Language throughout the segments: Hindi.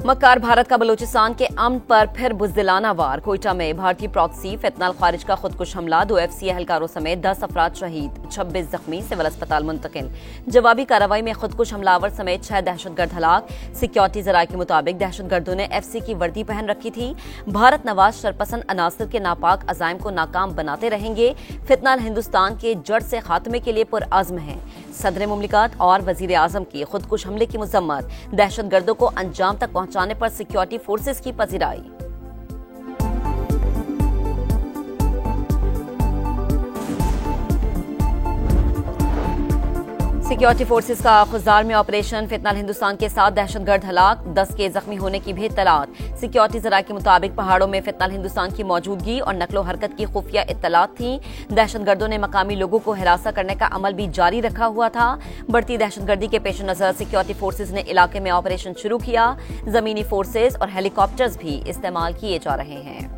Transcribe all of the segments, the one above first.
मक्कार भारत का बलूचिस्तान के अमन पर फिर बुज़दिलाना वार। कोयटा में भारतीय प्रॉक्सी फितनाल खारिज का खुदकुश हमला, 2 FCA एहलकारों समेत 10 अफराद शहीद, 26 जख्मी, सिविल अस्पताल मुंतकिल। जवाबी कार्रवाई में खुदकुश हमलावर समेत 6 दहशतगर्द हलाक। सिक्योरिटी जराये के मुताबिक दहशतगर्दों ने FC की वर्दी पहन रखी थी। भारत नवाज शरपसंद अनासर के नापाक अजायम को नाकाम बनाते रहेंगे। फितनाल हिंदुस्तान के जड़ से खात्मे के लिए पुरअज़्म है। सदर मुमलिकत और वजीर आजम की खुदकुश हमले की मजम्मत, दहशतगर्दों को अंजाम तक पहुंचाने पर सिक्योरिटी फोर्सेस की पजीराई। सिक्योरिटी फोर्सेस का खुजार में ऑपरेशन, फितनाल हिंदुस्तान के 7 दहशतगर्द हलाक, 10 के जख्मी होने की भी इत्तलात। सिक्योरिटी जराये के मुताबिक पहाड़ों में फितनाल हिंदुस्तान की मौजूदगी और नकलो हरकत की खुफिया इत्तलात थी। दहशतगर्दों ने मकामी लोगों को हिरासा करने का अमल भी जारी रखा हुआ था। बढ़ती दहशतगर्दी के पेश नजर सिक्योरिटी फोर्सेस ने इलाके में ऑपरेशन शुरू किया। जमीनी फोर्सेस और हेलीकॉप्टर्स भी इस्तेमाल किए जा रहे हैं।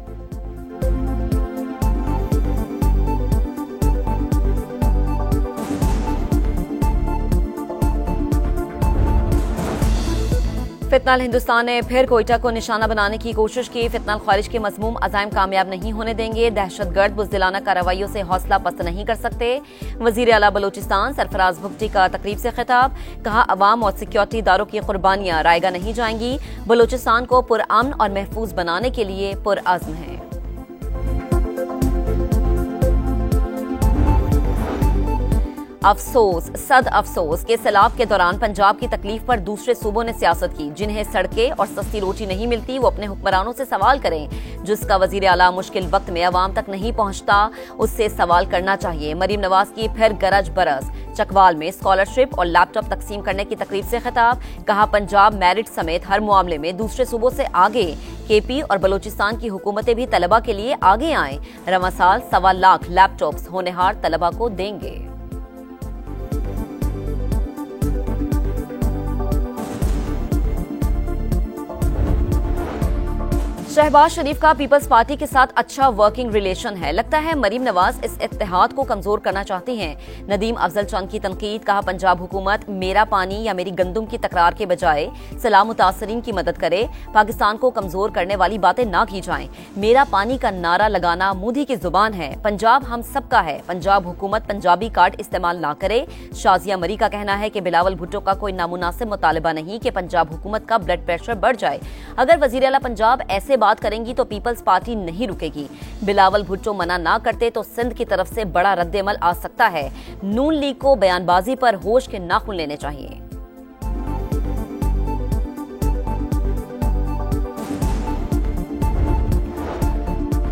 फितनाल हिंदुस्तान ने फिर कोयटा को निशाना बनाने की कोशिश की। फितनाल खारिज के मज़मूम अज़ाइम कामयाब नहीं होने देंगे। दहशतगर्द बुज़दिलाना कार्रवाइयों से हौसला पस्त नहीं कर सकते। वज़ीर आला बलूचिस्तान सरफराज भुगटी का तकरीब से खिताब, कहा अवाम और सिक्योरिटी इदारों की कुर्बानियां रायगा नहीं जाएंगी। बलूचिस्तान को पुरअमन और महफूज बनाने के लिए पुरअज़्म है। अफसोस, सद अफसोस के सैलाब के दौरान पंजाब की तकलीफ पर दूसरे सूबों ने सियासत की। जिन्हें सड़कें और सस्ती रोटी नहीं मिलती, वो अपने हुक्मरानों से सवाल करें। जिसका वजीर आला मुश्किल वक्त में अवाम तक नहीं पहुंचता, उससे सवाल करना चाहिए। मरीम नवाज की फिर गरज बरस, चकवाल में स्कॉलरशिप और लैपटॉप तकसीम करने की तकरीब से खिताब, कहा पंजाब मेरिट समेत हर मामले में दूसरे सूबों से आगे। KP और बलूचिस्तान की हुकूमतें भी तलबा के लिए आगे आएं। रवां साल 1.25 लाख लैपटॉप्स होनहार तलबा को देंगे। शहबाज शरीफ का पीपल्स पार्टी के साथ अच्छा वर्किंग रिलेशन है। लगता है मरीम नवाज इस इत्तेहाद को कमजोर करना चाहती हैं। नदीम अफजल चंद की तनकीद, कहा पंजाब हुकूमत मेरा पानी या मेरी गंदुम की तकरार के बजाय सलाह मुतासरीन की मदद करे। पाकिस्तान को कमजोर करने वाली बातें ना की जाएं। मेरा पानी का नारा लगाना मोदी की जुबान है। पंजाब हम सबका है। पंजाब हुकूमत पंजाबी कार्ड इस्तेमाल ना करे। शाजिया मरी का कहना है कि बिलावल भुट्टो का कोई नामुनासिब मुतालबा नहीं कि पंजाब हुकूमत का ब्लड प्रेशर बढ़ जाए। अगर वजीर आला पंजाब ऐसे बात करेंगी तो पीपल्स पार्टी नहीं रुकेगी। बिलावल भुट्टो मना ना करते तो सिंध की तरफ से बड़ा रद्देमल आ सकता है। नून लीग को बयानबाजी पर होश के नाखून लेने चाहिए।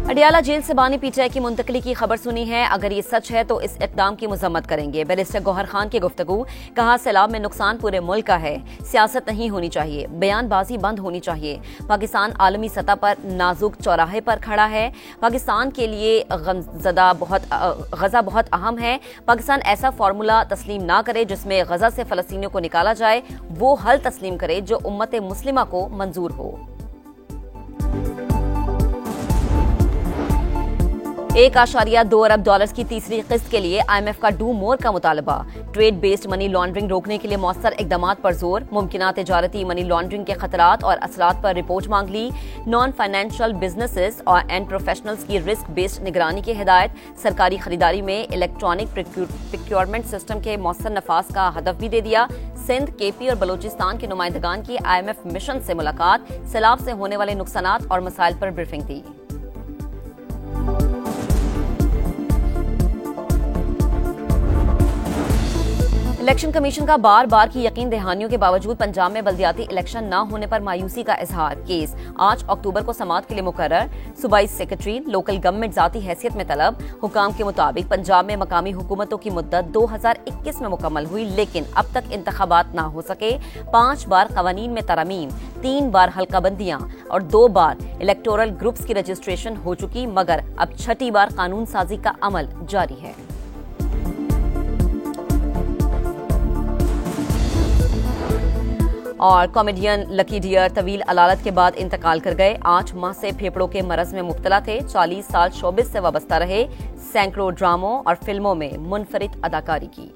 अडियाला जेल से बानी PTI की मुंतकली की खबर सुनी है। अगर ये सच है तो इस इक़दाम की मजम्मत करेंगे। बैरिस्टर गौहर खान की गुफ्तगू, कहा सैलाब में नुकसान पूरे मुल्क का है। सियासत नहीं होनी चाहिए, बयानबाजी बंद होनी चाहिए। पाकिस्तान आलमी सतह पर नाजुक चौराहे पर खड़ा है। पाकिस्तान के लिए गजा बहुत अहम है। पाकिस्तान ऐसा फार्मूला तस्लीम ना करे जिसमें गजा से फलस्तीनियों को निकाला जाए। वो हल तस्लीम करे जो उम्मत मुस्लिमा को मंजूर हो। 1.2 अरब डॉलर्स की तीसरी किस्त के लिए IMF का डू मोर का मुतालबा। ट्रेड बेस्ड मनी लॉन्ड्रिंग रोकने के लिए मौसर इकदामात पर जोर। मुमकिना तिजारती मनी लॉन्ड्रिंग के खतरात और असरात पर रिपोर्ट मांग ली। नॉन फाइनेंशियल बिजनेसेस और एंड प्रोफेशनल्स की रिस्क बेस्ड निगरानी की हिदायत। सरकारी खरीदारी में इलेक्ट्रॉनिक प्रोक्योरमेंट सिस्टम के मौसर नफाज का हदफ भी दे दिया। सिंध, KP और बलूचिस्तान के नुमाइंदगान की IMF मिशन से मुलाकात। सैलाब से होने वाले नुकसानात और मसाइल पर ब्रीफिंग दी। इलेक्शन कमीशन का बार बार की यकीन दहानियों के बावजूद पंजाब में बल्दियाती इलेक्शन न होने पर मायूसी का इजहार। केस 8 अक्टूबर को समाअत के लिए मुकर्रर। सूबाई सेक्रेटरी लोकल गवर्नमेंट जाती हैसियत में तलब। हुकाम के मुताबिक पंजाब में मकामी हुकूमतों की मुद्दत 2021 में मुकम्मल हुई, लेकिन अब तक इंतखाबात न हो सके। 5 बार कवानीन में तरमीम, 3 बार हल्काबंदियां और 2 बार इलेक्टोरल ग्रुप्स की रजिस्ट्रेशन हो चुकी, मगर अब 6ठी बार कानून साजी का अमल जारी है। और कॉमेडियन लकी डियर तवील अलालत के बाद इंतकाल कर गए। 8 माह से फेफड़ों के मरज में मुब्तला थे। 40 साल शोबिस से वाबस्ता रहे। सैकड़ों ड्रामों और फिल्मों में मुनफरिद अदाकारी की।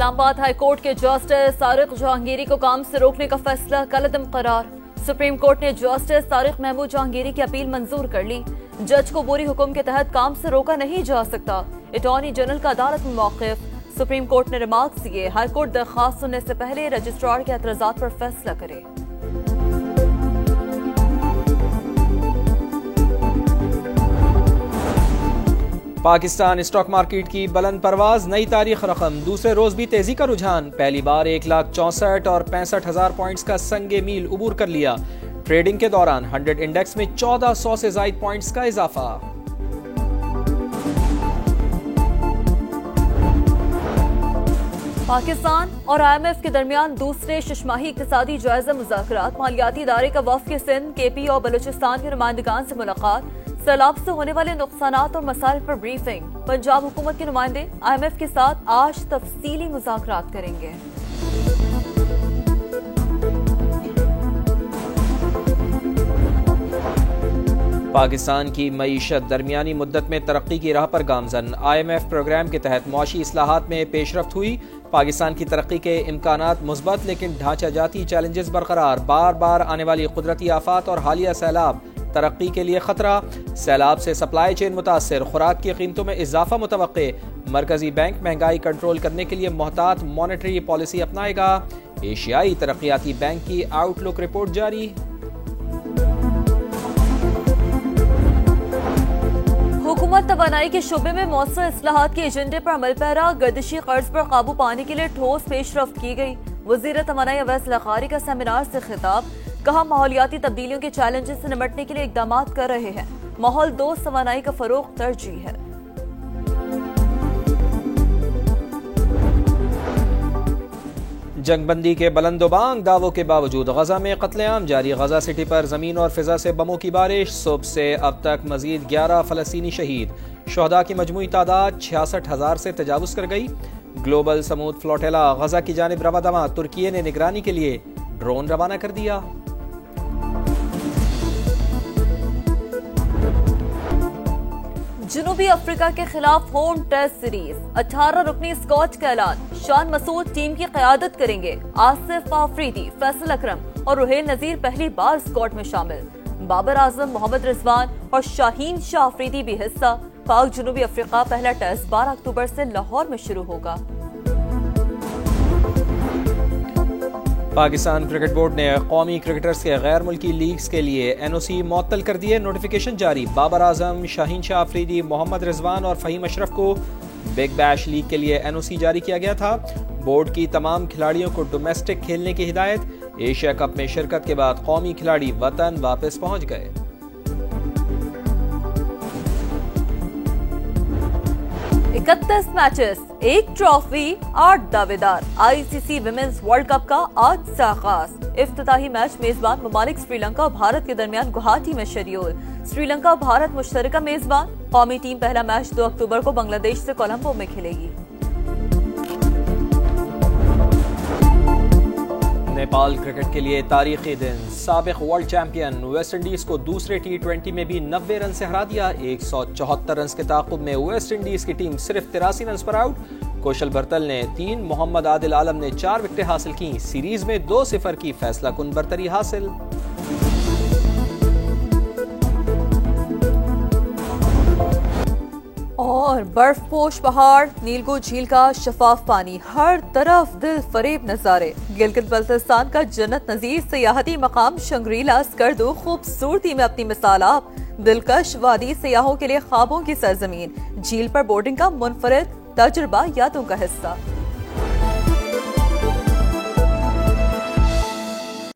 इस्लामाबाद हाई कोर्ट के जस्टिस तारिक जहांगीरी को काम से रोकने का फैसला कलअदम करार। सुप्रीम कोर्ट ने जस्टिस तारिक महमूद जहांगीरी की अपील मंजूर कर ली। जज को बोरी हुक्म के तहत काम से रोका नहीं जा सकता। अटॉर्नी जनरल का अदालत में मौक़िफ। सुप्रीम कोर्ट ने रिमार्क्स दिए, हाई कोर्ट दरख्वास्त सुनने से पहले रजिस्ट्रार के एतराज़ात पर फैसला करे। पाकिस्तान स्टॉक मार्केट की बुलंद परवाज, नई तारीख रकम। दूसरे रोज भी तेजी का रुझान, पहली बार 1,64,000 और 65,000 पॉइंट्स का संगे मील उबूर कर लिया। ट्रेडिंग के दौरान 100 इंडेक्स में 1400 से ज्यादा पॉइंट्स का इजाफा। पाकिस्तान और IMF के दरमियान दूसरे शशमाही इक़्तिसादी जायजा मुज़ाकरात। मालियाती इदारे का वफ़द सिंध, KP और बलूचिस्तान के नुमाइंदगान से मुलाकात। सैलाब से होने वाले नुकसानात और मसाइल पर ब्रीफिंग। पंजाब हुकूमत के नुमाइंदे IMF के साथ आज तफसीली मुज़ाकरात करेंगे। पाकिस्तान की मईशत दरमियानी मुद्दत में तरक्की की राह पर गामजन। IMF प्रोग्राम के तहत मौशी इस्लाहात में पेशरफ्त हुई। पाकिस्तान की तरक्की के इम्कानात मुस्बत, लेकिन ढांचाजाती चैलेंजेस बरकरार। बार बार आने वाली कुदरती आफात और हालिया सैलाब तरक्की के लिए खतरा। सैलाब से सप्लाई चेन मुतासर, खुराक की कीमतों में इजाफा मुतवक्के। मरकजी बैंक महंगाई कंट्रोल करने के लिए मोहतात मॉनेटरी पॉलिसी अपनाएगा। एशियाई तरक्याती बैंक की आउटलुक रिपोर्ट जारी। हुकूमत तवानाई के शोबे में मौसर इस्लाहात के एजेंडे पर अमल पैरा। गर्दिशी कर्ज पर काबू पाने के लिए ठोस पेशरफ्त की गई। वज़ीर तवानाई अवैस लखारी का सेमिनार से खिताब। कहा, माहौलियाती तब्दीलियों के चैलेंजेस से निपटने के लिए इकदाम कर रहे हैं। माहौल दोस्त तवानाई का फरोग तरजीह है। जंगबंदी के बुलंदोबांग दावों के बावजूद गजा में कत्लेआम जारी। गजा सिटी पर जमीन और फिजा से बमों की बारिश। सुबह से अब तक मजीद 11 फलस्तीनी शहीद। शोहदा की मजमूई तादाद 66,000 से तजावुज कर गई। ग्लोबल समूद फ्लोटेला गजा की जानिब रवादवा। तुर्की ने निगरानी के लिए ड्रोन रवाना कर दिया। जनूबी अफ्रीका के खिलाफ होम टेस्ट सीरीज। 18 रुकनी स्क्वाड का ऐलान। शान मसूद टीम की क़यादत करेंगे। आसिफ आफरीदी, फैसल अकरम और रुहेल नजीर पहली बार स्क्वाड में शामिल। बाबर आजम, मोहम्मद रिजवान और शाहीन शाह अफरीदी भी हिस्सा। पाक जनूबी अफ्रीका पहला टेस्ट 12 अक्टूबर से लाहौर में शुरू होगा। पाकिस्तान क्रिकेट बोर्ड ने कौमी क्रिकेटर्स के गैर मुल्की लीग्स के लिए NOC मुअत्तल कर दिए। नोटिफिकेशन जारी। बाबर आजम, शाहीन शाह अफरीदी, मोहम्मद रिजवान और फहीम अशरफ को बिग बैश लीग के लिए NOC जारी किया गया था। बोर्ड की तमाम खिलाड़ियों को डोमेस्टिक खेलने की हिदायत। एशिया कप में शिरकत के बाद कौमी खिलाड़ी वतन वापस पहुंच गए। 31 मैचेस, 1 ट्रॉफी, 8 दावेदार। ICC विमेंस वर्ल्ड कप का आज से आगाज। इफ्तिताही मैच मेजबान ममालिक श्रीलंका और भारत के दरमियान गुवाहाटी में शेड्यूल। श्रीलंका और भारत मुश्तरका मेजबान। कौमी टीम पहला मैच 2 अक्टूबर को बांग्लादेश से कोलंबो में खेलेगी। नेपाल क्रिकेट के लिए तारीखी दिन। साबिक वर्ल्ड चैंपियन वेस्ट इंडीज को दूसरे T20 में भी 90 रन से हरा दिया। 174 रन के ताक़ुब में वेस्ट इंडीज की टीम सिर्फ 83 रन पर आउट। कौशल बर्तल ने 3, मोहम्मद आदिल आलम ने 4 विकेटें हासिल की। सीरीज में 2-0 की फैसला कुन बरतरी हासिल। और बर्फपोश पहाड़, नीलगो झील का शफाफ पानी, हर तरफ दिल फरेब नजारे। गिलगित बल्तिस्तान का जन्नत नजीर सियाहती मकाम शंग्रीला स्कर्दू खूबसूरती में अपनी मिसाल आप। दिलकश वादी सियाहों के लिए ख्वाबों की सरजमीन। झील पर बोर्डिंग का मुनफरिद तजुर्बा यादों का हिस्सा।